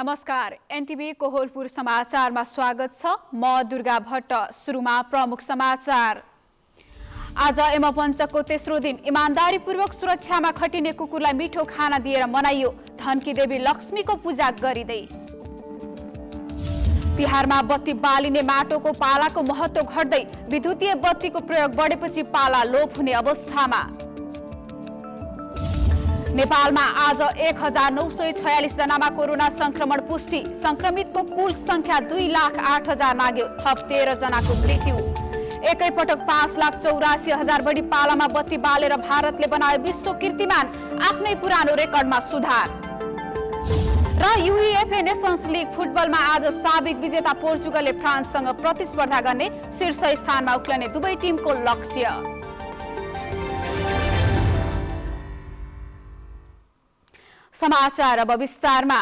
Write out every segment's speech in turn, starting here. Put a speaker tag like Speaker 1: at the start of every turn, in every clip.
Speaker 1: नमस्कार, एनटिभी कोहलपुर समाचारमा स्वागत छ। म दुर्गा भट्ट। सुरुमा प्रमुख समाचार। आज यमपञ्चकको तेस्रो दिन इमानदारीपूर्वक सुरक्षामा खटिने कुकुरलाई मिठो खाना दिएर मनाइयो। धनकी देवी लक्ष्मीको पूजा गरिँदै। तिहारमा बत्ती बालिने माटोको पालाको महत्त्व घट्दै। विद्युतीय बत्तीको प्रयोग बढेपछि पाला लोप हुने अवस्थामा। नेपालमा आज 1946 जनामा कोरोना संक्रमण पुष्टि। संक्रमितको कुल संख्या 2,08,000 नाग्यो। थप 13 जनाको मृत्यु। एकैपटक 5,84,000 बढी पालामा बत्ती बालेर भारतले बनायो विश्व कीर्तिमान। आफ्नै पुरानो रेकर्डमा सुधार। र UEFA नेसन्स लिग फुटबलमा आज साबिक विजेता पोर्चुगलले फ्रान्ससँग प्रतिस्पर्धा गर्ने। शीर्ष स्थानमा उक्लने दुवै टिमको लक्ष्य। समाचार अब विस्तारमा।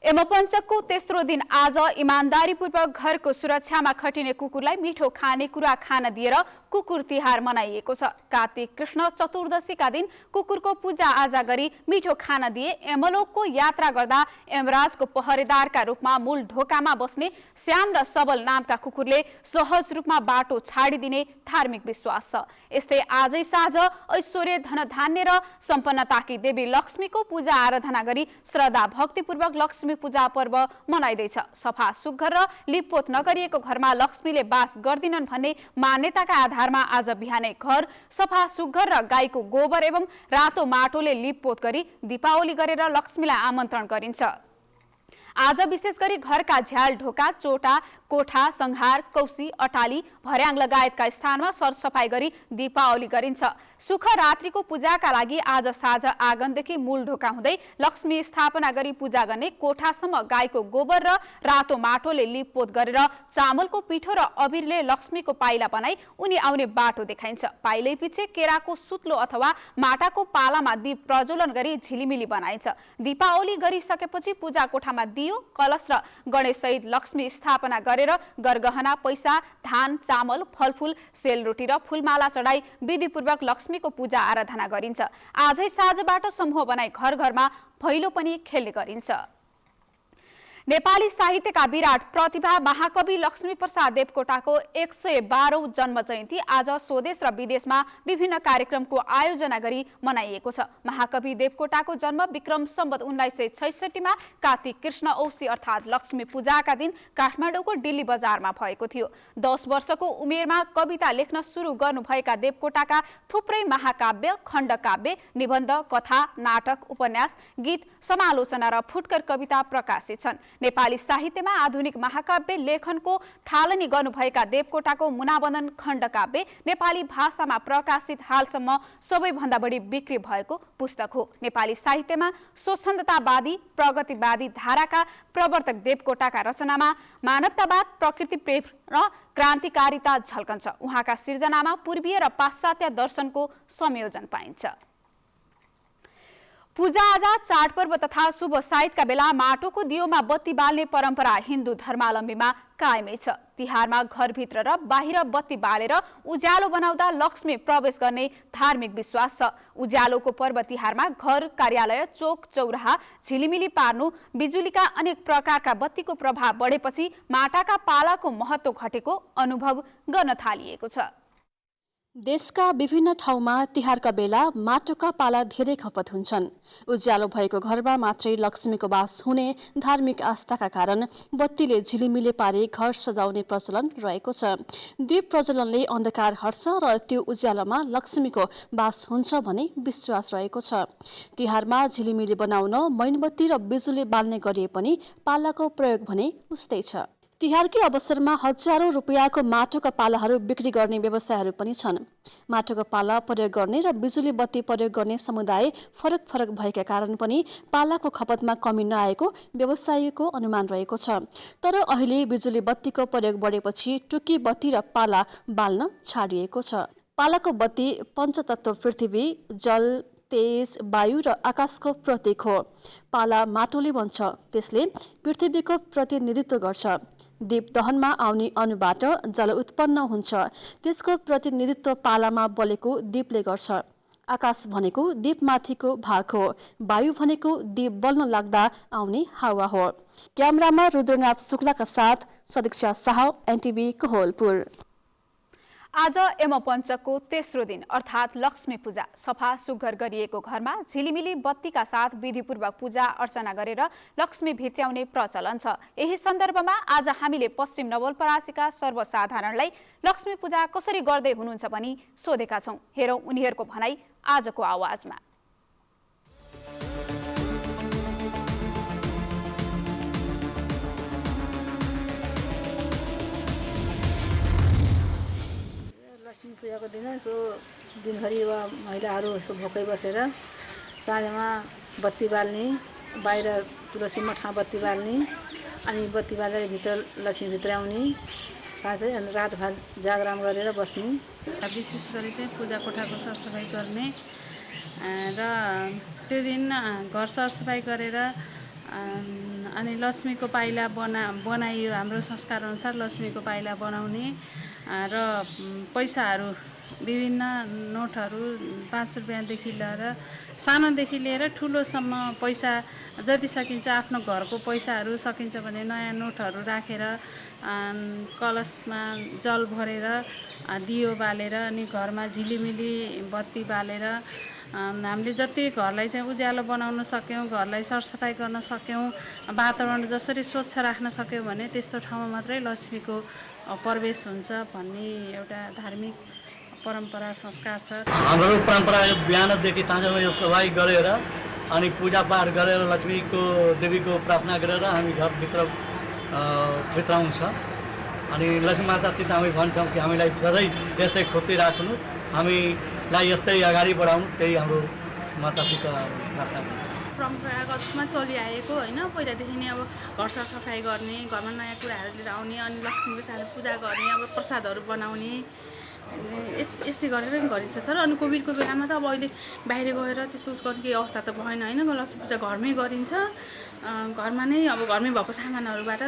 Speaker 1: यमपञ्चकको तेस्रो दिन आज इमानदारीपूर्वक घरको सुरक्षामा खटिने कुकुरलाई मिठो खानेकुरा खान दिएर कुकुर तिहार मनाइएको छ। कार्तिक कृष्ण चतुर्दशीका दिन कुकुरको पूजा आजा गरी मिठो खाना दिए। यमलोकको यात्रा गर्दा यमराजको पहरेदारका रूपमा मूल ढोकामा बस्ने श्याम र सबल नामका कुकुरले सहज रूपमा बाटो छाडिदिने धार्मिक विश्वास छ। यस्तै आजै साँझ ऐश्वर्य धनधान्य र सम्पन्नताकी देवी लक्ष्मीको पूजा आराधना गरी श्रद्धा भक्तिपूर्वक लक्ष्मी पूजा पर्व मनाइँदैछ। सफा सुग्घर र लिपपोत नगरिएको घरमा लक्ष्मीले बास गर्दिनन् भन्ने मान्यताका आधारमा आज बिहानै घर सफा सुग्घर र गाईको गोबर एवं रातो माटोले लिपपोत गरी दीपावली गरेर लक्ष्मीलाई आमन्त्रण गरिन्छ। आज विशेष गरी घरका झ्याल ढोका चोटा कोठा संहार कौसी अटाली भर्याङ लगायतका स्थानमा सरसफाई गरी दीपावली गरिन्छ। सुख रात्रिको पूजाका लागि आज साँझ आँगनदेखि मूल ढोका हुँदै लक्ष्मी स्थापना गरी पूजा गर्ने। कोठासम्म गाईको गोबर र रातो माटोले लिपपोत गरेर चामलको पिठो र अबिरले लक्ष्मीको पाइला बनाई उनी आउने बाटो देखाइन्छ। पाइलै पछि केराको सुत्लो अथवा माटाको पालामा दीप प्रज्वलन गरी झिलिमिली बनाइन्छ। दीपावली गरिसकेपछि पूजा कोठामा दियो कलश र गणेश सहित लक्ष्मी स्थापना गरेर गरगहना पैसा धान चामल फलफूल सेलरोटी र फूलमाला चढाई विधिपूर्वक लक्ष्मीको पूजा आराधना गरिन्छ। आजै साँझबाट समूह बनाई घर घरमा भैलो पनि खेल्ने गरिन्छ। नेपाली साहित्यका विराट प्रतिभा महाकवि लक्ष्मीप्रसाद देवकोटाको 112औं जन्म जयन्ती आज स्वदेश र विदेशमा विभिन्न कार्यक्रमको आयोजना गरी मनाइएको छ। महाकवि देवकोटाको जन्म विक्रम सम्वत 1966 मा कार्तिक कृष्ण औँसी अर्थात् लक्ष्मी पूजाका दिन काठमाडौँको दिल्ली बजारमा भएको थियो। 10 वर्षको उमेरमा कविता लेख्न सुरु गर्नुभएका देवकोटाका थुप्रै महाकाव्य खण्डकाव्य निबन्ध कथा नाटक उपन्यास गीत समालोचना र फुटकर कविता प्रकाशित छन्। नेपाली साहित्यमा आधुनिक महाकाव्य लेखनको थालनी गर्नुभएका देवकोटाको मुनाबन्दन खण्डकाव्य नेपाली भाषामा प्रकाशित हालसम्म सबैभन्दा बढी बिक्री भएको पुस्तक हो। नेपाली साहित्यमा स्वच्छन्दतावादी प्रगतिवादी धाराका प्रवर्तक देवकोटाका रचनामा मानवतावाद प्रकृति प्रेम र क्रान्तिकारिता झल्कन्छ। उहाँका सिर्जनामा पूर्वीय र पाश्चात्य दर्शनको संयोजन पाइन्छ। पूजाआजा चाडपर्व तथा शुभ साहित्यका बेला माटोको दियोमा बत्ती बाल्ने परम्परा हिन्दू धर्मावलम्बीमा कायमै छ। तिहारमा घरभित्र र बाहिर बत्ती बालेर उज्यालो बनाउँदा लक्ष्मी प्रवेश गर्ने धार्मिक विश्वास छ। उज्यालोको पर्व तिहारमा घर कार्यालय चोक चौराहा झिलिमिली पार्नु बिजुलीका अनेक प्रकारका बत्तीको प्रभाव बढेपछि माटाका पालाको महत्त्व घटेको अनुभव गर्न थालिएको छ।
Speaker 2: देशका विभिन्न ठाउँमा तिहारका बेला माटोका पाला धेरै खपत हुन्छन्। उज्यालो भएको घरमा मात्रै लक्ष्मीको वास हुने धार्मिक आस्थाका कारण बत्तीले झिलिमिले पारे घर सजाउने प्रचलन रहेको छ। दीप प्रज्वलनले अन्धकार हट्छ र त्यो उज्यालोमा लक्ष्मीको वास हुन्छ भन्ने विश्वास रहेको छ। तिहारमा झिलिमिली बनाउन मैनबत्ती र बिजुली बाल्ने गरिए पनि पालाको प्रयोग भने उस्तै छ। तिहारकै अवसरमा हजारौं रुपियाँको माटोका पालाहरू बिक्री गर्ने व्यवसायहरू पनि छन्। माटोका पाला प्रयोग गर्ने र बिजुली बत्ती प्रयोग गर्ने समुदाय फरक फरक भएका कारण पनि पालाको खपतमा कमी नआएको व्यवसायीको अनुमान रहेको छ। तर अहिले बिजुली बत्तीको प्रयोग बढेपछि टुकी बत्ती र पाला बाल्न छाडिएको छ। पालाको बत्ती पञ्चतत्व पृथ्वी जल तेज वायु र आकाशको प्रतीक हो। पाला माटोले बन्छ, त्यसले पृथ्वीको प्रतिनिधित्व गर्छ। दीप दहनमा आउने अणुबाट जल उत्पन्न हुन्छ, त्यसको प्रतिनिधित्व पालामा बलेको दीपले गर्छ। आकाश भनेको दीपमाथिको भाग हो, वायु भनेको दीप बल्न लाग्दा आउने हावा हो। क्यामेरामा रुद्रनाथ शुक्लाका साथ सदीक्षा शाह, एनटिभी कोहलपुर।
Speaker 1: आज यमपञ्चकको तेस्रो दिन अर्थात् लक्ष्मी पूजा। सफा सुग्घर गरिएको घरमा झिलिमिली बत्तीका साथ विधिपूर्वक पूजा अर्चना गरेर लक्ष्मी भित्र्याउने प्रचलन छ। यही सन्दर्भमा आज हामीले पश्चिम नवलपरासीका सर्वसाधारणलाई लक्ष्मी पूजा कसरी गर्दै हुनुहुन्छ भनी सोधेका छौं। हेरौं उनीहरूको भनाई आजको आवाजमा।
Speaker 3: लक्ष्मी पूजाको दिन यसो दिनभरि महिलाहरू यसो भोकै बसेर साँझमा बत्ती बाल्ने, बाहिर तुलसी मठमा बत्ती बाल्ने, अनि बत्ती बालेर भित्र लक्ष्मी भित्राउने, साथै अनि रातभर जागरण गरेर बस्ने।
Speaker 4: विशेष गरी चाहिँ पूजा कोठाको सरसफाइ गर्ने र त्यो दिन घर सरसफाइ गरेर अनि लक्ष्मीको पाइला बनाइयो। हाम्रो संस्कार अनुसार लक्ष्मीको पाइला बनाउने र पैसाहरू विभिन्न नोटहरू 5 रुपियाँदेखि लिएर सानोदेखि लिएर ठुलोसम्म पैसा जति सकिन्छ आफ्नो घरको पैसाहरू सकिन्छ भने नयाँ नोटहरू राखेर कलशमा जल भरेर दियो बालेर अनि घरमा झिलिमिली बत्ती बालेर हामीले जति घरलाई चाहिँ उज्यालो बनाउन सक्यौँ, घरलाई सरसफाइ गर्न सक्यौँ, वातावरण जसरी स्वच्छ राख्न सक्यौँ भने त्यस्तो ठाउँमा मात्रै लक्ष्मीको प्रवेश हुन्छ भन्ने एउटा धार्मिक परम्परा संस्कार छ।
Speaker 5: हाम्रो परम्परा बिहानदेखि साँझमा यो सफाइ गरेर अनि पूजापाठ गरेर लक्ष्मीको देवीको प्रार्थना गरेर हामी घरभित्र भित्राउँछ। अनि लक्ष्मी मातासित हामी भन्छौँ कि हामीलाई सधैँ यस्तै खुसी राख्नु, हामीलाई यस्तै अगाडि बढाउनु, त्यही हाम्रो मातासित प्रार्थना गर्छ।
Speaker 4: परम्परागतमा चलिआएको होइन, पहिलादेखि नै अब घर सरसफाइ गर्ने, घरमा नयाँ कुराहरू लिएर आउने, अनि लक्ष्मीको सानो पूजा गर्ने, अब प्रसादहरू बनाउने, यस्तै गरेर पनि गरिन्छ सर। अनि कोभिडको बेलामा त अब अहिले बाहिर गएर त्यस्तो गर्ने केही अवस्था त भएन होइन, लक्ष्मी पूजा घरमै गरिन्छ। घरमा नै अब घरमै भएको सामानहरूबाट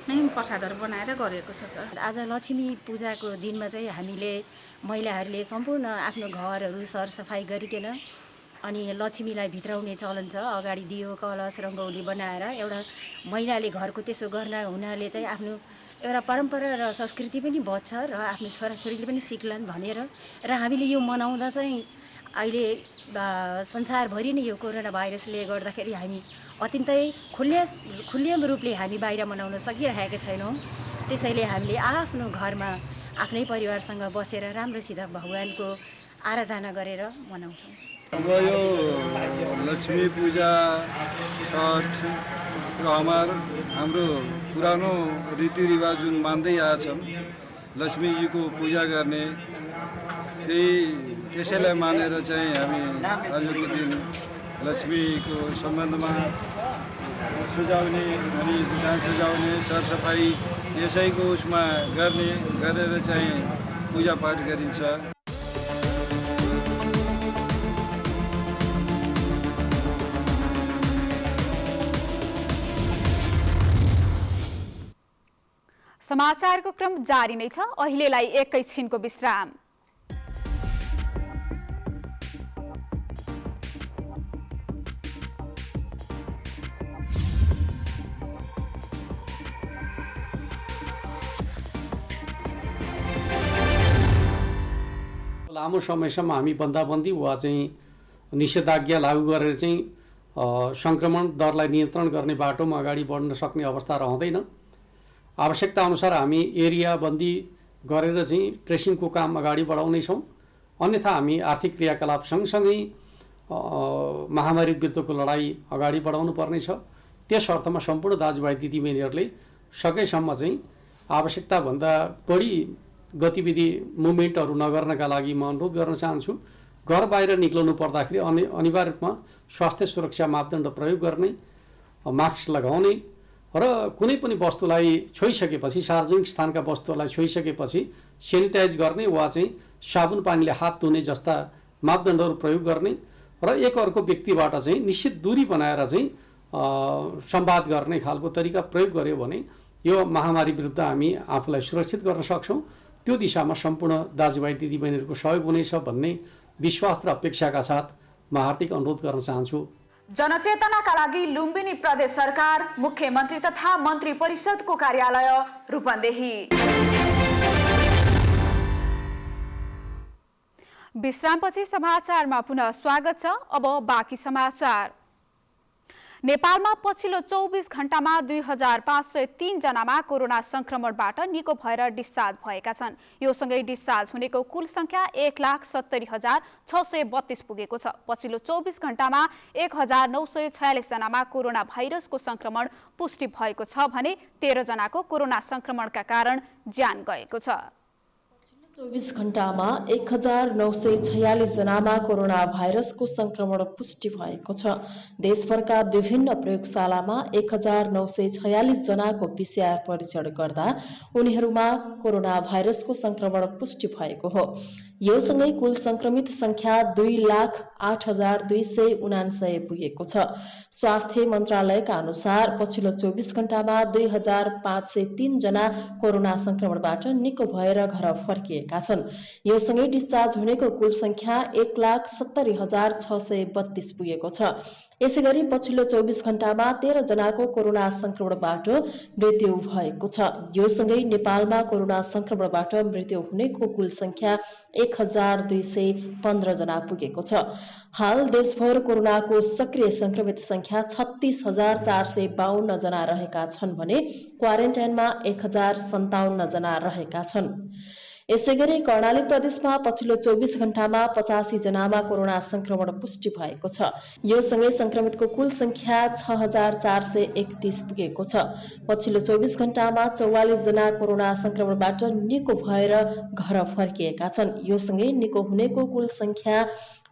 Speaker 4: नै प्रसादहरू बनाएर गरेको छ सर।
Speaker 6: आज लक्ष्मी पूजाको दिनमा चाहिँ हामीले महिलाहरूले सम्पूर्ण आफ्नो घरहरू सरसफाइ गरिकन अनि लक्ष्मीलाई भित्राउने चलन छ। अगाडि दियो कलश रङ्गौली बनाएर एउटा महिलाले घरको त्यसो गर्न हुनाले चाहिँ आफ्नो एउटा परम्परा र संस्कृति पनि बच्छ र आफ्नो छोराछोरीले पनि सिक्लान् भनेर र हामीले यो मनाउँदा चाहिँ अहिले संसारभरि नै यो कोरोना भाइरसले गर्दाखेरि हामी अत्यन्तै खुल्लियम रूपले हामी बाहिर मनाउन सकिरहेका छैनौँ। त्यसैले हामीले आफ्नो घरमा आफ्नै परिवारसँग बसेर राम्रोसित भगवानको आराधना गरेर मनाउँछौँ।
Speaker 7: अब यो लक्ष्मी पूजा छठ हाम्रो पुरानो रीतिरिवाज जुन मान्दै आएछौँ, लक्ष्मीजीको पूजा गर्ने त्यसैलाई मानेर चाहिँ हामी आजको दिन लक्ष्मीको सम्बन्धमा सजाउने अनि दुकान सजाउने सरसफाइ यसैको उसमा गरेर चाहिँ पूजापाठ गरिन्छ।
Speaker 1: समाचारको क्रम जारी नै छ। अहिलेलाई एकैछिनको विश्राम।
Speaker 8: लामो समयसम्म हामी बन्दाबन्दी वा चाहिँ निषेधाज्ञा लागू गरेर चाहिँ सङ्क्रमण दरलाई नियन्त्रण गर्ने बाटोमा अगाडि बढ्न सक्ने अवस्था रहँदैन। आवश्यकता अनुसार हामी एरिया बन्दी गरेर चाहिँ ट्रेसिङको काम अगाडि बढाउनेछौँ। अन्यथा हामी आर्थिक क्रियाकलाप सँगसँगै महामारी विरुद्धको लडाइँ अगाडि बढाउनु पर्नेछ। त्यस अर्थमा सम्पूर्ण दाजुभाइ दिदीबहिनीहरूले सकेसम्म चाहिँ आवश्यकताभन्दा बढी गतिविधि मुभमेन्टहरू नगर्नका लागि म अनुरोध गर्न चाहन्छु। घर बाहिर निक्लनु पर्दाखेरि अनिवार्य रूपमा स्वास्थ्य सुरक्षा मापदण्ड प्रयोग गर्ने, मास्क लगाउने र कुनै पनि वस्तुलाई छोइसकेपछि सार्वजनिक स्थानका वस्तुहरूलाई छोइसकेपछि सेनिटाइज गर्ने वा चाहिँ साबुन पानीले हात धुने जस्ता मापदण्डहरू प्रयोग गर्ने र एक अर्को व्यक्तिबाट चाहिँ निश्चित दूरी बनाएर चाहिँ संवाद गर्ने खालको तरिका प्रयोग गर्यो भने यो महामारी विरुद्ध हामी आफूलाई सुरक्षित गर्न सक्छौँ। त्यो दिशामा सम्पूर्ण दाजुभाइ दिदीबहिनीहरूको सहयोग हुनेछ भन्ने विश्वास र अपेक्षाका साथ म हार्दिक अनुरोध गर्न चाहन्छु।
Speaker 9: जनचेतनाका लागि लुम्बिनी प्रदेश सरकार, मुख्यमन्त्री तथा मन्त्री परिषदको कार्यालय रूपन्देही।
Speaker 1: विश्रामपछि समाचारमा पुनः स्वागत छ। अब बाँकी समाचार। नेपालमा पछिल्लो 24 घण्टामा 2503 जनामा कोरोना संक्रमणबाट निको भएर डिस्चार्ज भएका छन्। यो सँगै डिस्चार्ज हुनेको कुल संख्या 1,70,632 पुगेको छ। पछिल्लो 24 घण्टामा 1946 जनामा कोरोना भाइरसको संक्रमण पुष्टि भएको छ भने 13 जनाको कोरोना संक्रमणका कारण ज्यान गएको छ।
Speaker 2: 24 घण्टामा 1946 जनामा कोरोना भाइरसको संक्रमण पुष्टि भएको छ। देशभरका विभिन्न प्रयोगशालामा 1946 जनाको PCR परीक्षण गर्दा उनीहरूमा कोरोना भाइरसको संक्रमण पुष्टि भएको हो। यो सँगै कुल संक्रमित संख्या 2,08,279 पुगेको छ। स्वास्थ्य मन्त्रालयका अनुसार पछिल्लो 24 घण्टामा 2,503 जना कोरोना संक्रमणबाट निको भएर घर फर्किएका छन्। यो सँगै डिस्चार्ज हुनेको कुल संख्या 1,70,632 पुगेको छ। यसैगरी पछिल्लो 24 घण्टामा 13 जनाको कोरोना संक्रमणबाट मृत्यु भएको छ। यो सँगै नेपालमा कोरोना संक्रमणबाट मृत्यु हुनेको कुल संख्या 1,215 जना पुगेको छ। हाल देशभर कोरोनाको सक्रिय संक्रमित संख्या 36,452 जना रहेका छन् भने क्वारेन्टाइनमा 1,057 जना रहेका छन्। यसैगरी कर्णाली प्रदेशमा पछिल्लो 24 घण्टामा 85 जनामा कोरोना संक्रमण पुष्टि भएको छ। यो सँगै संक्रमितको कुल संख्या 6,431 पुगेको छ। पछिल्लो 24 घण्टामा 44 जना कोरोना संक्रमणबाट निको भएर घर फर्किएका छन्। यो सँगै निको हुनेको कुल संख्या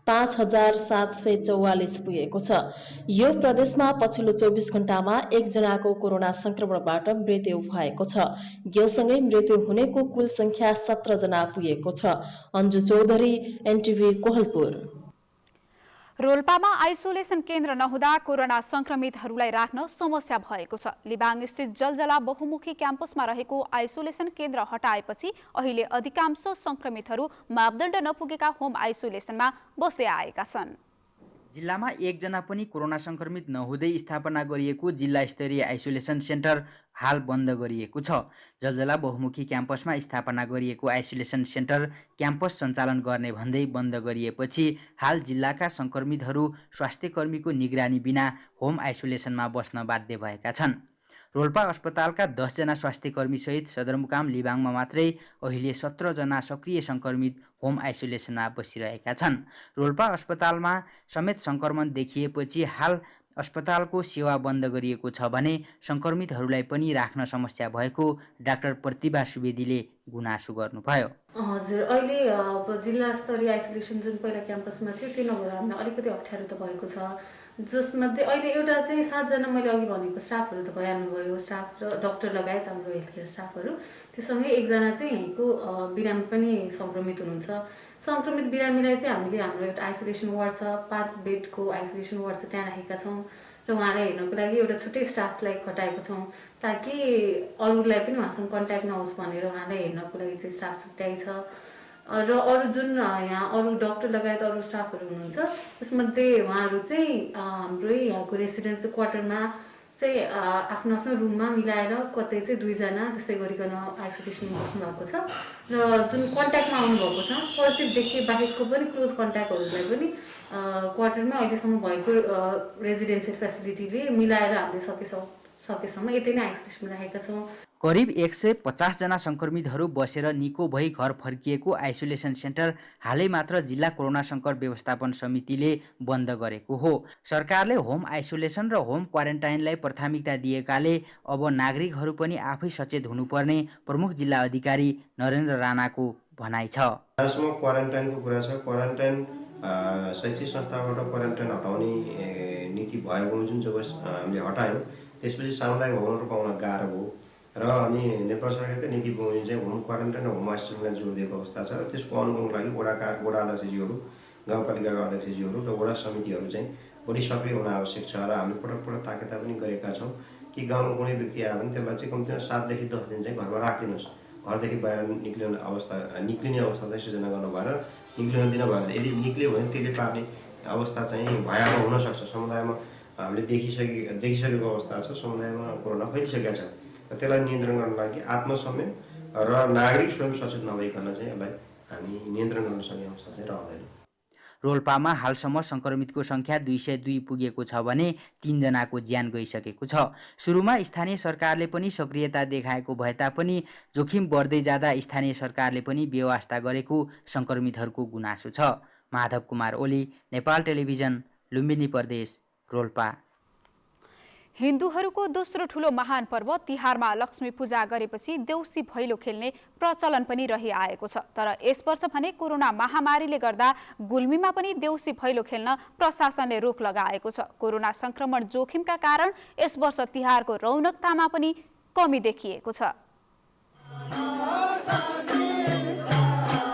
Speaker 2: 5,744 पुगेको छ। यो प्रदेशमा पछिल्लो 24 घण्टामा 1 जनाको कोरोना संक्रमणबाट मृत्यु भएको छ। यो सँगै मृत्यु हुनेको कुल संख्या 17 जना पुगेको छ। अन्जु चौधरी, एनटिभी कोहलपुर।
Speaker 1: रोल्पामा आइसोलेसन केन्द्र नहुँदा कोरोना संक्रमितहरूलाई राख्न समस्या भएको छ। लिबाङ स्थित जलजला बहुमुखी क्याम्पसमा रहेको आइसोलेसन केन्द्र हटाएपछि अहिले अधिकांश संक्रमितहरू मापदण्ड नपुगेका होम आइसोलेसनमा बस्दै आएका छन्।
Speaker 10: जिल्लामा 1 जना पनि कोरोना संक्रमित नहुँदै स्थापना गरिएको जिल्ला स्तरीय आइसोलेसन सेन्टर हाल बन्द गरिएको छ। जलजला बहुमुखी क्याम्पसमा स्थापना गरिएको आइसोलेसन सेन्टर क्याम्पस सञ्चालन गर्ने भन्दै बन्द गरिएपछि हाल जिल्लाका संक्रमितहरू स्वास्थ्यकर्मीको निगरानी बिना होम आइसोलेसनमा बस्न बाध्य भएका छन्। रोल्पा अस्पतालका 10 जना स्वास्थ्यकर्मी सहित सदरमुकाम लिबाङमा मात्रै अहिले 17 जना सक्रिय संक्रमित होम आइसोलेसनमा बसिरहेका छन्। रोल्पा अस्पतालमा समेत संक्रमण देखिएपछि हाल अस्पतालको सेवा बन्द गरिएको छ भने संक्रमितहरूलाई पनि राख्न समस्या भएको डाक्टर प्रतिभा सुवेदीले गुनासो गर्नुभयो।
Speaker 4: हजुर, अहिले जिल्ला स्तरीय आइसोलेसन जुन पहिला क्याम्पसमा थियो त्यो नभएर हामीलाई अलिकति अप्ठ्यारो त भएको छ। जसमध्ये अहिले एउटा चाहिँ 7 जना मैले अघि भनेको स्टाफहरू त भइहाल्नुभयो, स्टाफ र डाक्टर लगायत हाम्रो हेल्थ केयर स्टाफहरू। त्योसँगै 1 जना चाहिँ यहीँको बिरामी पनि संक्रमित हुनुहुन्छ। संक्रमित बिरामीलाई चाहिँ हामीले हाम्रो एउटा आइसोलेसन वार्ड छ, 5 बेडको आइसोलेसन वार्ड छ, त्यहाँ राखेका छौँ र उहाँलाई हेर्नको लागि एउटा छुट्टै स्टाफलाई खटाएको छौँ ताकि अरूलाई पनि उहाँसँग कन्ट्याक्ट नहोस् भनेर उहाँलाई हेर्नको लागि चाहिँ स्टाफ छुट्याइ छ। र अरू जुन यहाँ अरू डाक्टर लगायत अरू स्टाफहरू हुनुहुन्छ त्यसमध्ये उहाँहरू चाहिँ हाम्रै यहाँको रेसिडेन्सियल क्वार्टरमा चाहिँ आफ्नो आफ्नो रुममा मिलाएर कतै चाहिँ 2 जना त्यसै गरिकन आइसोलेसनमा बस्नुभएको छ। र जुन कन्ट्याक्टमा आउनुभएको छ पोजिटिभ देखिए बाहेकको पनि क्लोज कन्ट्याक्टहरूलाई पनि क्वार्टरमा अहिलेसम्म भएको रेजिडेन्सियल फेसिलिटीले मिलाएर हामीले सकेसम्म यतै नै आइसोलेसनमा राखेका छौँ।
Speaker 10: करिब 150 जना संक्रमितहरू बसेर निको भई घर फर्किएको आइसोलेसन सेन्टर हालै मात्र जिल्ला कोरोना सङ्कट व्यवस्थापन समितिले बन्द गरेको हो। सरकारले होम आइसोलेसन र होम क्वारेन्टाइनलाई प्राथमिकता दिएकाले अब नागरिकहरू पनि आफै सचेत हुनुपर्ने प्रमुख जिल्ला अधिकारी नरेन्द्र राणाको भनाइ छ।
Speaker 11: जहाँसम्म क्वारेन्टाइनको कुरा छ, क्वारेन्टाइन शैक्षिक संस्थाबाट क्वारेन्टाइन हटाउने नीति भएको जुन जब हामीले हटायौँ त्यसपछि सामुदायिक भवनहरू पाउन गाह्रो भयो र हामी नेपाल सरकारकै नीति बमोजिम चाहिँ होम क्वारेन्टाइन र होम आइसोलेसनलाई जोड दिएको अवस्था छ र त्यसको अनुगमनको लागि वडा अध्यक्षज्यूहरू, गाउँपालिकाका अध्यक्षज्यूहरू र वडा समितिहरू चाहिँ बढी सक्रिय हुन आवश्यक छ र हामीले पटक ताकेता पनि गरेका छौँ कि गाउँको कुनै व्यक्ति आयो भने त्यसलाई चाहिँ कम्तीमा 7 देखि 10 दिन चाहिँ घरमा राखिदिनुहोस्, घरदेखि बाहिर निक्लिने अवस्था चाहिँ सृजना गर्नु भएर निक्लिन दिन भएन। यदि निक्ल्यो भने त्यसले पार्ने अवस्था चाहिँ भयावह हुनसक्छ। समुदायमा हामीले देखिसकेको अवस्था छ, समुदायमा कोरोना फैलिसकेको छ र त्यसलाई नियन्त्रण गर्नको लागि आत्मसंयम र नागरिक स्वयं सचेत नभइकन चाहिँ यसलाई हामी नियन्त्रण गर्न सक्ने अवस्था चाहिँ रहँदैन।
Speaker 10: रोल्पामा हालसम्म सङ्क्रमितको सङ्ख्या 202 पुगेको छ भने 3 जनाको ज्यान गइसकेको छ। सुरुमा स्थानीय सरकारले पनि सक्रियता देखाएको भए तापनि जोखिम बढ्दै जाँदा स्थानीय सरकारले पनि बेवास्ता गरेको सङ्क्रमितहरूको गुनासो छ। माधव कुमार ओली, नेपाल टेलिभिजन, लुम्बिनी प्रदेश, रोल्पा।
Speaker 1: हिन्दूहरूको दोस्रो ठूलो महान पर्व तिहारमा लक्ष्मी पूजा गरेपछि देउसी भैलो खेल्ने प्रचलन पनि रहिआएको छ। तर यस वर्ष भने कोरोना महामारीले गर्दा गुल्मीमा पनि देउसी भैलो खेल्न प्रशासनले रोक लगाएको छ। कोरोना संक्रमण जोखिमका कारण यस वर्ष तिहारको रौनकतामा पनि कमी देखिएको छ।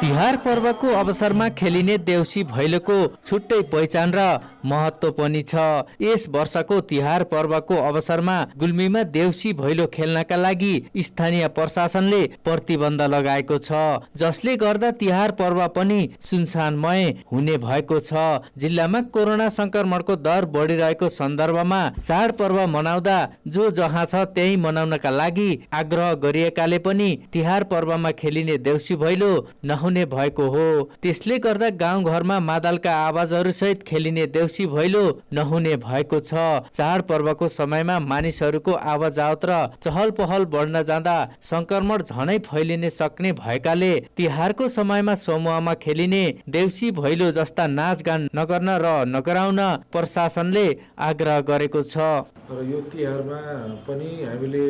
Speaker 12: तिहार पर्वको अवसरमा खेलिने देउसी भैलोको छुट्टै पहिचान र महत्त्व पनि छ। यस वर्षको तिहार पर्वको अवसरमा गुल्मीमा देउसी भैलो खेल्नका लागि स्थानीय प्रशासनले प्रतिबन्ध लगाएको छ, जसले गर्दा तिहार पर्व पनि सुनसानमय हुने भएको छ। जिल्लामा कोरोना संक्रमणको दर बढिरहेको सन्दर्भमा चाडपर्व मनाउँदा जो जहाँ छ त्यही मनाउनका लागि आग्रह गरिएकाले पनि तिहार पर्वमा खेलिने देउसी भैलो नहुने भएको हो। त्यसले गर्दा गाउँघरमा मादलका आवाजहरू सहित खेलिने देउसी भैलो नहुने भएको छ। चाडपर्वको समयमा मानिसहरूको आवाजावत र चहल पहल बढ्न जाँदा संक्रमण झनै फैलिने सक्ने भएकाले तिहारको समयमा समूहमा खेलिने देउसी भैलो जस्ता नाचगान नगर्न र नगराउन प्रशासनले आग्रह गरेको छ।
Speaker 13: र यो तिहारमा पनि हामीले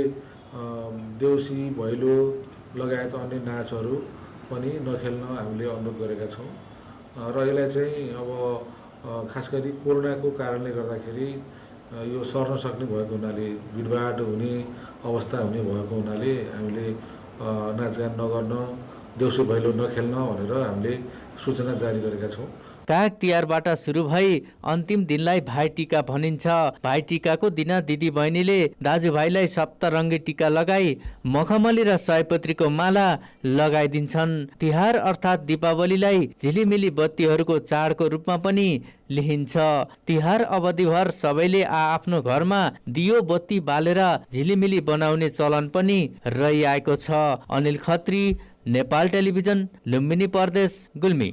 Speaker 13: देउसी भैलो लगायत अन्य नाचहरू पनि नखेल्न हामीले अनुरोध गरेका छौँ। र यसलाई चाहिँ अब खास गरी कोरोनाको कारणले गर्दाखेरि यो सर्न सक्ने भएको हुनाले, भिडभाड हुने अवस्था हुने भएको हुनाले हामीले नाचगान नगर्न, देउसी भैलो नखेल्न भनेर हामीले सूचना जारी गरेका छौँ।
Speaker 12: काग तिहारबाट सुरु भई अन्तिम दिनलाई भाइटिका भनिन्छ। भाइटिकाको दिन दिदी बहिनीले दाजुभाइलाई सप्तरङ्गी टिका लगाई मखमली र सयपत्रीको माला लगाइदिन्छन्। तिहार अर्थात् दीपावलीलाई झिलिमिली बत्तीहरूको चाडको रूपमा पनि लिइन्छ। तिहार अवधिभर सबैले आफ्नो घरमा दियो बत्ती बालेर झिलिमिली बनाउने चलन पनि रहिआएको छ। अनिल खत्री, नेपाल टेलिभिजन, लुम्बिनी प्रदेश, गुल्मी।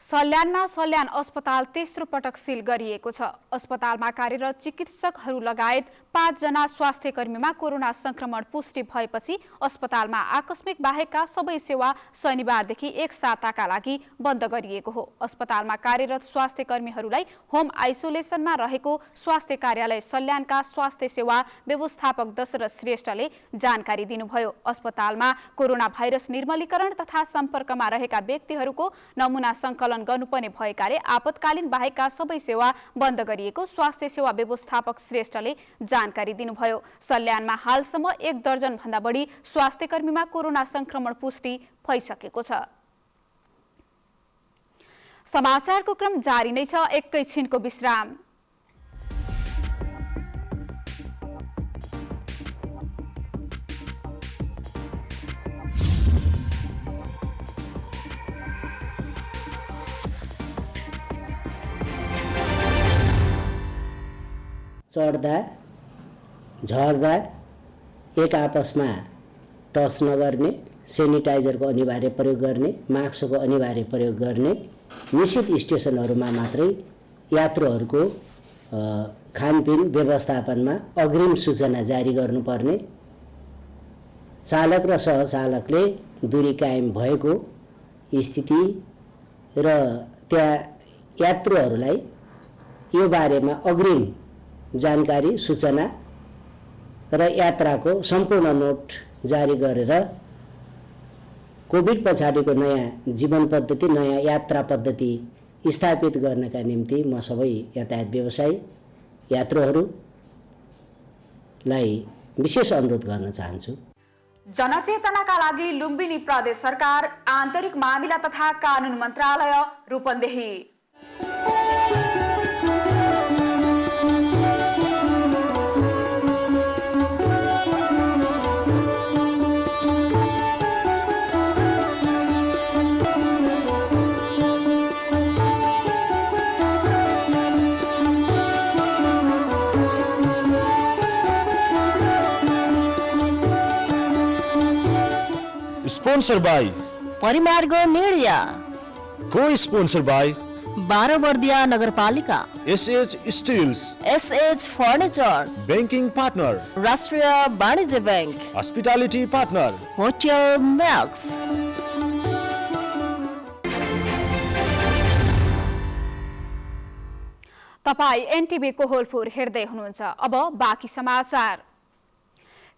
Speaker 1: सल्यानमा सल्यान अस्पताल तेस्रो पटक सिल गरिएको छ। अस्पतालमा कार्यरत चिकित्सकहरू लगायत 5 जना स्वास्थ्य कर्मीमा कोरोना संक्रमण पुष्टि भएपछि अस्पतालमा आकस्मिक बाहेकका सबै सेवा शनिबारदेखि 1 साताका लागि बन्द गरिएको हो। अस्पतालमा कार्यरत स्वास्थ्य कर्मीहरूलाई होम आइसोलेसनमा रहेको स्वास्थ्य कार्यालय सल्यानका स्वास्थ्य सेवा व्यवस्थापक दशरथ श्रेष्ठले जानकारी दिनुभयो। अस्पतालमा कोरोना भाइरस निर्मलीकरण तथा सम्पर्कमा रहेका व्यक्तिहरूको नमुना संकलन गर्नुपर्ने भएकाले आपतकालीन बाहेकका सबै सेवा बन्द गरिएको स्वास्थ्य सेवा व्यवस्थापक श्रेष्ठले जानकारी दिनुभयो। सल्यानमा हालसम्म 1 दर्जन भन्दा बढी स्वास्थ्य कर्मीमा कोरोना संक्रमण पुष्टि भइसकेको छ। समाचारको क्रम जारी नै छ, एकैछिनको विश्राम।
Speaker 14: चढ्दा झर्दा एक आपसमा टच नगर्ने, सेनिटाइजरको अनिवार्य प्रयोग गर्ने, मास्कको अनिवार्य प्रयोग गर्ने, निश्चित स्टेसनहरूमा मात्रै यात्रुहरूको खानपिन व्यवस्थापनमा अग्रिम सूचना जारी गर्नुपर्ने, चालक र सहचालकले दूरी कायम भएको स्थिति र त्यहाँ यात्रुहरूलाई यो बारेमा अग्रिम जानकारी सूचना र यात्राको सम्पूर्ण नोट जारी गरेर कोभिड पछाडिको नयाँ जीवन पद्धति, नयाँ यात्रा पद्धति स्थापित गर्नका निम्ति म सबै यातायात व्यवसायी यात्रुहरूलाई विशेष अनुरोध गर्न चाहन्छु।
Speaker 9: जनचेतनाका लागि लुम्बिनी प्रदेश सरकार, आन्तरिक मामिला तथा कानुन मन्त्रालय, रूपन्देही।
Speaker 15: स्पोन्सर बाई
Speaker 16: परिमार्ग निर्या,
Speaker 15: को स्पोन्सर बाई
Speaker 16: 12 बर्दिया नगरपालिका,
Speaker 15: SH stills,
Speaker 16: SH furnitures,
Speaker 15: banking partner
Speaker 16: राष्ट्रिय वाणिज्य bank,
Speaker 15: hospitality partner
Speaker 16: hotel max.
Speaker 1: तपाई एनटिभी कोहलपुर हेर्दै हुनुहुन्छ। अब बाँकी समाचार।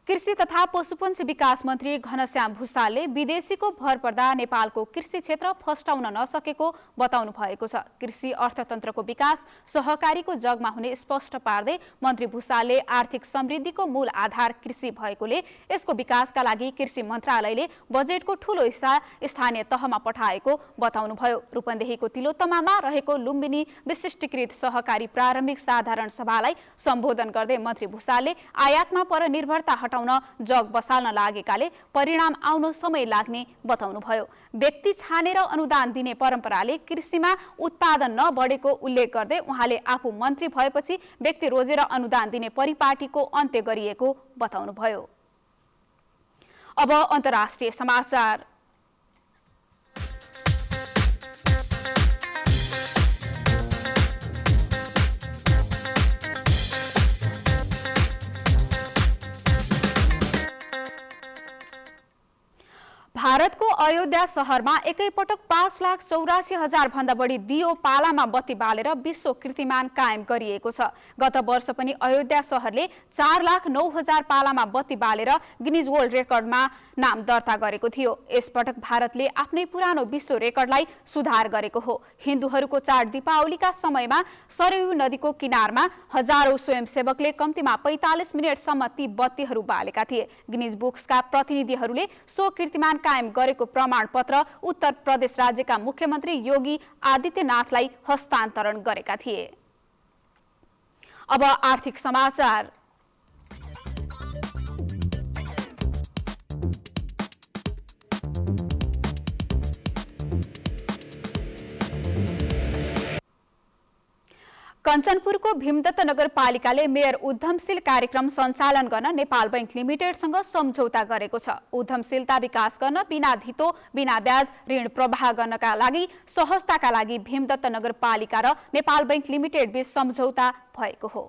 Speaker 1: कृषि तथा पशुपन्छी विकास मन्त्री घनश्याम भुसालले विदेशीको भर पर्दा नेपालको कृषि क्षेत्र फस्टाउन नसकेको बताउनु भएको छ। कृषि अर्थतन्त्रको विकास सहकारीको जगमा हुने स्पष्ट पार्दै मन्त्री भुसालले आर्थिक समृद्धिको मूल आधार कृषि भएकोले यसको विकासका लागि कृषि मन्त्रालयले बजेटको ठूलो हिस्सा स्थानीय तहमा पठाएको बताउनुभयो। रूपन्देहीको तिलोत्तमामा रहेको लुम्बिनी विशिष्टीकृत सहकारी प्रारम्भिक साधारण सभालाई सम्बोधन गर्दै मन्त्री भुसालले आयातमा परनिर्भरता हटाउन जग बसाल्न लागेकाले परिणाम आउन समय लाग्ने बताउनुभयो। व्यक्ति छानेर अनुदान दिने परम्पराले कृषिमा उत्पादन नबढेको उल्लेख गर्दै उहाँले आफू मन्त्री भएपछि व्यक्ति रोजेर अनुदान दिने परिपाटीको अन्त्य गरिएको बताउनुभयो। अब अन्तर्राष्ट्रिय समाचार। भारतको अयोध्या शहरमा एकैपटक 5,84,000 भन्दा बढी दियो पालामा बत्ती बालेर विश्व कीर्तिमान कायम गरिएको छ। गत वर्ष पनि अयोध्या शहरले 4,09,000 पालामा बत्ती बालेर गिनिज वर्ल्ड रेकर्डमा नाम दर्ता गरेको थियो। यसपटक भारतले आफ्नै पुरानो विश्व रेकर्डलाई सुधार गरेको हो। हिन्दूहरूको चाड दीपावलीका समयमा सरयू नदीको किनारमा हजारौं स्वयंसेवकले कम्तीमा 45 मिनेटसम्म ती बत्तीहरू बालेका थिए। गिनिज बुक्सका प्रतिनिधिहरूले सो कीर्तिमान कायम गरेको प्रमाणपत्र उत्तर प्रदेश राज्यका मुख्यमन्त्री योगी आदित्यनाथलाई हस्तान्तरण गरेका थिए। अब आर्थिक समाचार। कञ्चनपुरको भीमदत्त नगरपालिकाले मेयर उद्यमशील कार्यक्रम सञ्चालन गर्न नेपाल बैंक लिमिटेडसँग सम्झौता गरेको छ। उद्यमशीलता विकास गर्न बिना धितो बिना ब्याज ऋण प्रवाह गर्नका लागि सहजताका लागि भीमदत्त नगरपालिका र नेपाल बैंक लिमिटेड बीच सम्झौता भएको हो।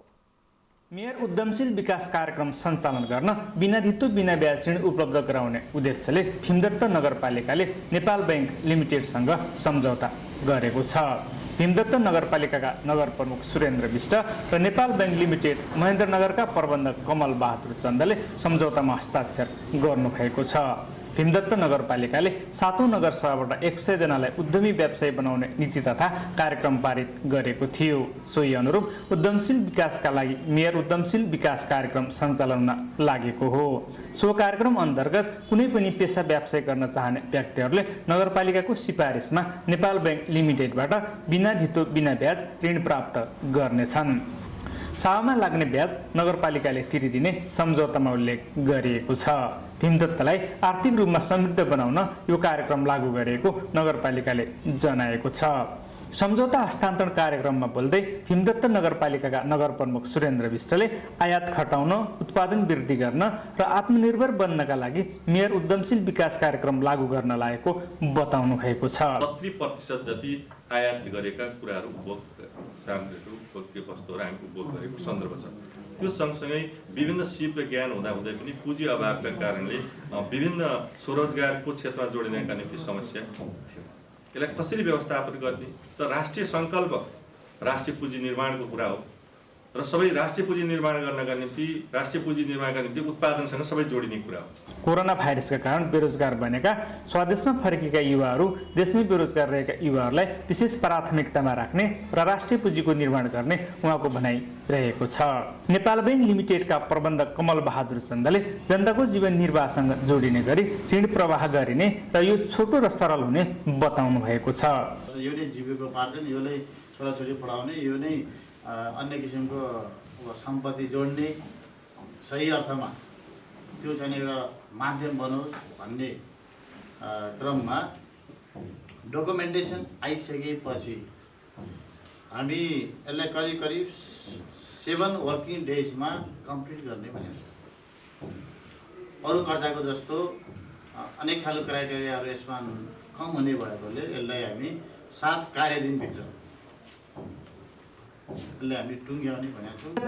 Speaker 17: मेयर उद्यमशील विकास कार्यक्रम सञ्चालन गर्न बिना धितो बिना ब्याज ऋण उपलब्ध गराउने उद्देश्यले भीमदत्त नगरपालिकाले नेपाल बैंक लिमिटेडसँग सम्झौता गरेको छ। भीमदत्त नगरपालिकाका नगर प्रमुख सुरेन्द्र विष्ट र नेपाल बैंक लिमिटेड महेन्द्रनगरका प्रबन्धक कमल बहादुर चन्दले सम्झौतामा हस्ताक्षर गर्नुभएको छ। भीमदत्त नगरपालिकाले 7औं नगरसभाबाट 100 जनालाई उद्यमी व्यवसायी बनाउने नीति तथा कार्यक्रम पारित गरेको थियो। सोही अनुरूप उद्यमशील विकासका लागि मेयर उद्यमशील विकास कार्यक्रम सञ्चालनमा लागेको हो। सो कार्यक्रम अन्तर्गत कुनै पनि पेसा व्यवसाय गर्न चाहने व्यक्तिहरूले नगरपालिकाको सिफारिसमा नेपाल बैंक लिमिटेडबाट बिना धितो बिना ब्याज ऋण प्राप्त गर्नेछन्। सालमा लाग्ने ब्याज नगरपालिकाले तिरिदिने सम्झौतामा उल्लेख गरिएको छ। भीमदत्तलाई आर्थिक रूपमा समृद्ध बनाउन यो कार्यक्रम लागू गरिएको नगरपालिकाले जनाएको छ। सम्झौता हस्तान्तरण कार्यक्रममा बोल्दै भीमदत्त नगरपालिकाका नगर प्रमुख सुरेन्द्र विष्टले आयात घटाउन, उत्पादन वृद्धि गर्न र आत्मनिर्भर बन्नका लागि मेयर उद्यमशील विकास कार्यक्रम लागू गर्न लागेको बताउनु भएको छ।
Speaker 18: 30% जति आयात गरेका कुराहरू सामग्रीहरू वस्तुहरू हामी उपभोग गरेको सन्दर्भ छ। त्यो सँगसँगै विभिन्न सिप र ज्ञान हुँदाहुँदै पनि पुँजी अभावका कारणले विभिन्न स्वरोजगारको क्षेत्रमा जोडिनका निम्ति समस्या थियो। यसलाई कसरी व्यवस्थापन गर्ने त राष्ट्रिय सङ्कल्प राष्ट्रिय पुँजी निर्माणको कुरा हो र सबै राष्ट्रिय पुँजी निर्माण गर्नका निम्ति राष्ट्रिय पुँजी निर्माणका निम्ति उत्पादनसँग सबै जोडिने कुरा हो।
Speaker 17: कोरोना भाइरसका कारण बेरोजगार बनेका स्वदेशमा फर्केका युवाहरू देशमै बेरोजगार रहेका युवाहरूलाई विशेष प्राथमिकतामा राख्ने र राष्ट्रिय पुँजीको निर्माण गर्ने उहाँको भनाइ रहेको छ। नेपाल बैंक लिमिटेडका प्रबन्धक कमल बहादुर चन्दले जनताको जीवन निर्वाहसँग जोडिने गरी ऋण प्रवाह गरिने र यो छोटो र सरल हुने बताउनु भएको छ।
Speaker 19: यो नै जीविकोपार्जन, यो नै छोराछोरी पढाउने, यो नै अन्य किसिमको सम्पत्ति जोड्ने सही अर्थमा त्यो चाहिँ एउटा माध्यम बनोस् भन्ने क्रममा डकुमेन्टेसन आइसकेपछि हामी यसलाई करिब करिब 7 वर्किङ डेजमा कम्प्लिट गर्ने भनेको छ। अरू कर्जाको जस्तो अनेक खालको क्राइटेरियाहरू यसमा कम हुने भएकोले यसलाई हामी 7 कार्यदिनभित्र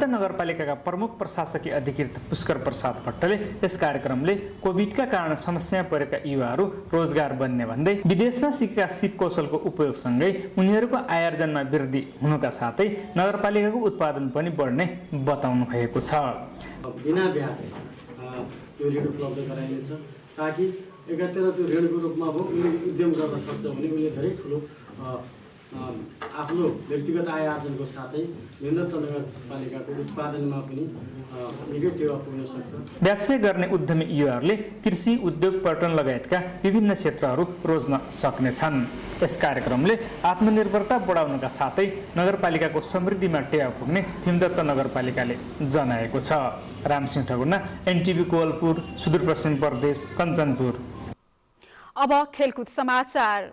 Speaker 17: नगरपालिकाका प्रमुख प्रशासकीय अधिकृत पुष्कर प्रसाद भट्टले यस कार्यक्रमले कोभिडका कारण समस्यामा परेका युवाहरू रोजगार बन्ने भन्दै विदेशमा सिकेका सिप कौशलको उपयोगसँगै उनीहरूको आयोजनमा वृद्धि हुनुका साथै नगरपालिकाको उत्पादन पनि बढ्ने बताउनु भएको छ।
Speaker 20: बिना ब्याज त्यो ऋण उपलब्ध गराइनेछ ताकि एकातिर त्यो ऋणको रूपमा अब उसले उद्यम गर्न सक्छ भने उसले धेरै ठुलो आफ्नो व्यक्तिगत आय आर्जनको साथै निम्नतम नगरपालिकाको उत्पादनमा पनि निकै टेवा पुग्न सक्छ।
Speaker 17: व्यवसाय गर्ने उद्यमी युवाहरूले कृषि, उद्योग, पर्यटन लगायतका विभिन्न क्षेत्रहरू रोज्न सक्नेछन्। यस कार्यक्रमले आत्मनिर्भरता बढाउनका साथै नगरपालिकाको समृद्धिमा टेवा पुग्ने भीमदत्त नगरपालिकाले जनाएको छ। रामसिंह ठगुना, एनटिभी कोवलपुर, सुदूरपश्चिम प्रदेश, कञ्चनपुर।
Speaker 1: अब खेलकुद समाचार।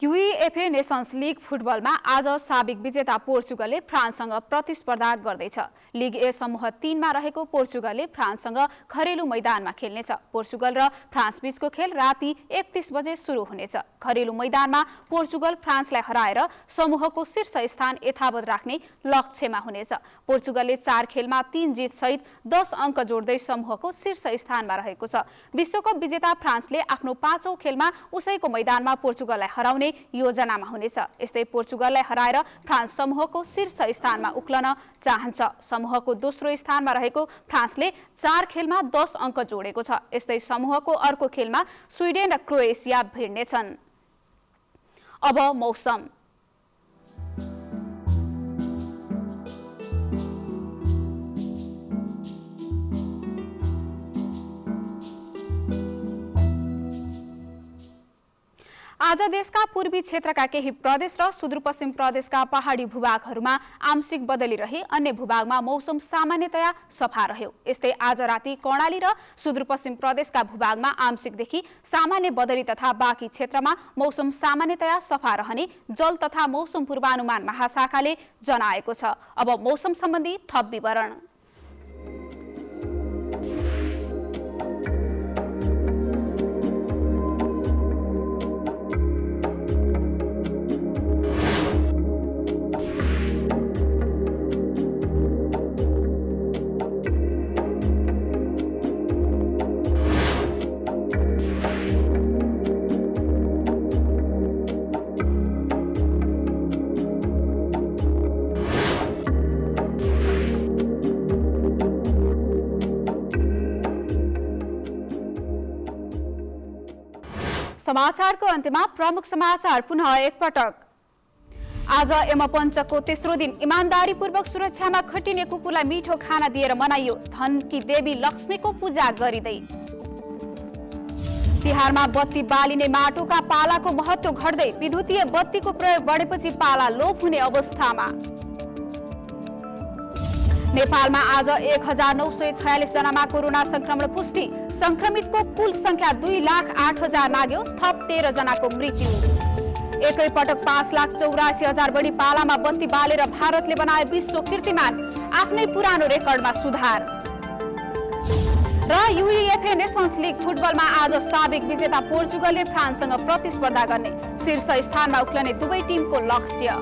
Speaker 1: युईएफए नेसन्स लीग फुटबलमा आज साबिक विजेता पोर्चुगलले फ्रान्ससँग प्रतिस्पर्धा गर्दैछ। लीग ए समूह 3 मा रहेको पोर्चुगलले फ्रान्ससँग घरेलु मैदानमा खेल्नेछ। पोर्चुगल र फ्रान्स बीचको खेल राति 31 बजे सुरु हुनेछ। घरेलु मैदानमा पोर्चुगल फ्रान्सलाई हराएर समूहको शीर्ष स्थान यथावत राख्ने लक्ष्यमा हुनेछ। पोर्चुगलले 4 खेलमा 3 जित सहित 10 अङ्क जोड्दै समूहको शीर्ष स्थानमा रहेको छ। विश्वकप विजेता फ्रान्सले आफ्नो 5औं खेलमा उसैको मैदानमा पोर्चुगललाई हराउने योजनामा हुनेछ। यस्तै पोर्चुगललाई हराएर फ्रान्स समूहको शीर्ष स्थानमा उक्लन चाहन्छ। समूहको दोस्रो स्थानमा रहेको फ्रान्सले 4 खेलमा 10 अङ्क जोडेको छ। यस्तै समूहको अर्को खेलमा स्विडेन र क्रोएसिया भिड्नेछन्। अब मौसम। आज देशका पूर्वी क्षेत्रका केही प्रदेश र सुदूरपश्चिम प्रदेशका पहाडी भूभागहरूमा आंशिक बदली रही अन्य भूभागमा मौसम सामान्यतया सफा रह्यो। यस्तै आज राति कर्णाली र सुदूरपश्चिम प्रदेशका भूभागमा आंशिकदेखि सामान्य बदली तथा बाँकी क्षेत्रमा मौसम सामान्यतया सफा रहने जल तथा मौसम पूर्वानुमान महाशाखाले जनाएको छ। अब मौसम सम्बन्धी थप विवरण। समाचारको अन्त्यमा प्रमुख समाचार पुनः एकपटक। आज यमपञ्चकको तेस्रो दिन इमानदारीपूर्वक सुरक्षामा खटिने कुकुरलाई मिठो खाना दिएर मनाइयो। धनकी देवी लक्ष्मीको पूजा गरिँदै तिहारमा बत्ती बालिने माटोका पालाको महत्त्व घट्दै विद्युतीय बत्तीको प्रयोग बढेपछि पाला लोप हुने अवस्थामा। नेपालमा आज 1946 जनामा कोरोना संक्रमण पुष्टि। संक्रमितको कुल संख्या 2,08,000 नाग्यो। थप 13 जनाको मृत्यु। एकै पटक 5,84,000 बढी पालामा बत्ती बालेर भारतले बनाए विश्व कीर्तिमान। आफ्नै पुरानो रेकर्डमा सुधार। र युईएफए नेसन्स लीग फुटबलमा आज साबिक विजेता पोर्चुगलले फ्रान्ससँग प्रतिस्पर्धा गर्ने शीर्ष स्थानमा उक्लने दुवै टिमको लक्ष्य।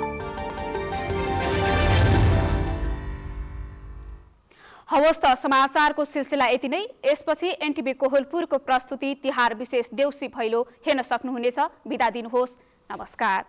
Speaker 1: हवस् त समाचारको सिलसिला यति नै। यसपछि एनटिभी कोहलपुरको प्रस्तुति तिहार विशेष देउसी भैलो हेर्न सक्नुहुनेछ। बिदा दिनुहोस्। नमस्कार।